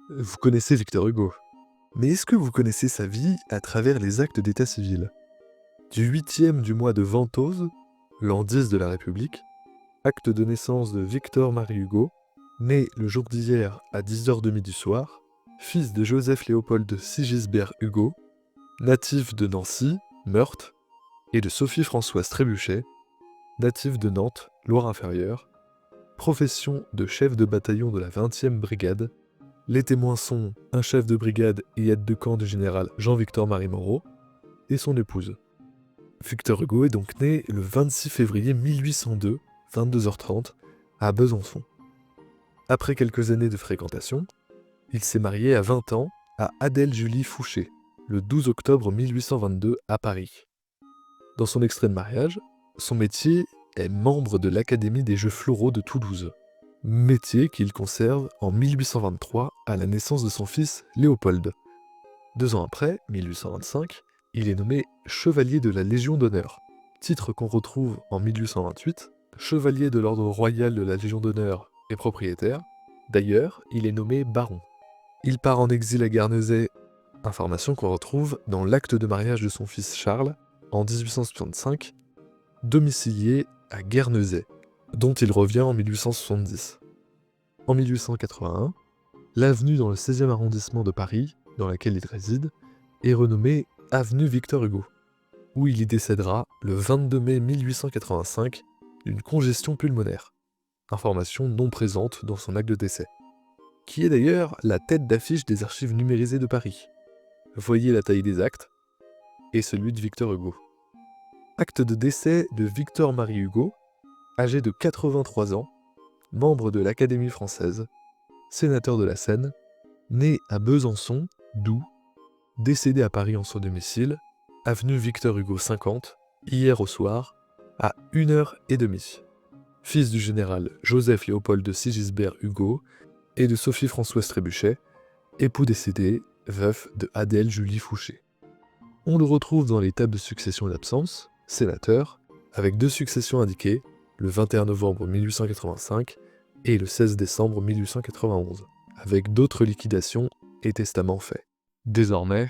Vous connaissez Victor Hugo. Mais est-ce que vous connaissez sa vie à travers les actes d'état civil? Du 8e du mois de Ventose, l'an 10 de la République, acte de naissance de Victor-Marie Hugo, né le jour d'hier à 10h30 du soir, fils de Joseph-Léopold de Sigisbert Hugo, natif de Nancy, Meurthe, et de Sophie-Françoise Trébuchet, natif de Nantes, Loire-Inférieure, profession de chef de bataillon de la 20e brigade. Les témoins sont un chef de brigade et aide de camp du général Jean-Victor-Marie Moreau et son épouse. Victor Hugo est donc né le 26 février 1802, 22h30, à Besançon. Après quelques années de fréquentation, il s'est marié à 20 ans à Adèle Julie Fouché, le 12 octobre 1822 à Paris. Dans son extrait de mariage, son métier est membre de l'Académie des Jeux Floraux de Toulouse, métier qu'il conserve en 1823 à la naissance de son fils Léopold. 2 ans après, 1825, il est nommé chevalier de la Légion d'honneur, titre qu'on retrouve en 1828, chevalier de l'ordre royal de la Légion d'honneur et propriétaire. D'ailleurs, il est nommé baron. Il part en exil à Guernesey, information qu'on retrouve dans l'acte de mariage de son fils Charles en 1865, domicilié à Guernesey, dont il revient en 1870. En 1881, l'avenue dans le 16e arrondissement de Paris, dans laquelle il réside, est renommée avenue Victor Hugo, où il y décédera le 22 mai 1885 d'une congestion pulmonaire, information non présente dans son acte de décès, qui est d'ailleurs la tête d'affiche des archives numérisées de Paris. Voyez la taille des actes et celui de Victor Hugo. Acte de décès de Victor-Marie Hugo, âgé de 83 ans, membre de l'Académie française, sénateur de la Seine, né à Besançon, Doubs, décédé à Paris en son domicile, avenue Victor Hugo 50, hier au soir, à 1h30. Fils du général Joseph-Léopold de Sigisbert Hugo et de Sophie-Françoise Trébuchet, époux décédé, veuf de Adèle Julie Fouché. On le retrouve dans les tables de succession et d'absence, sénateur, avec 2 successions indiquées, le 21 novembre 1885 et le 16 décembre 1891, avec d'autres liquidations et testaments faits. Désormais,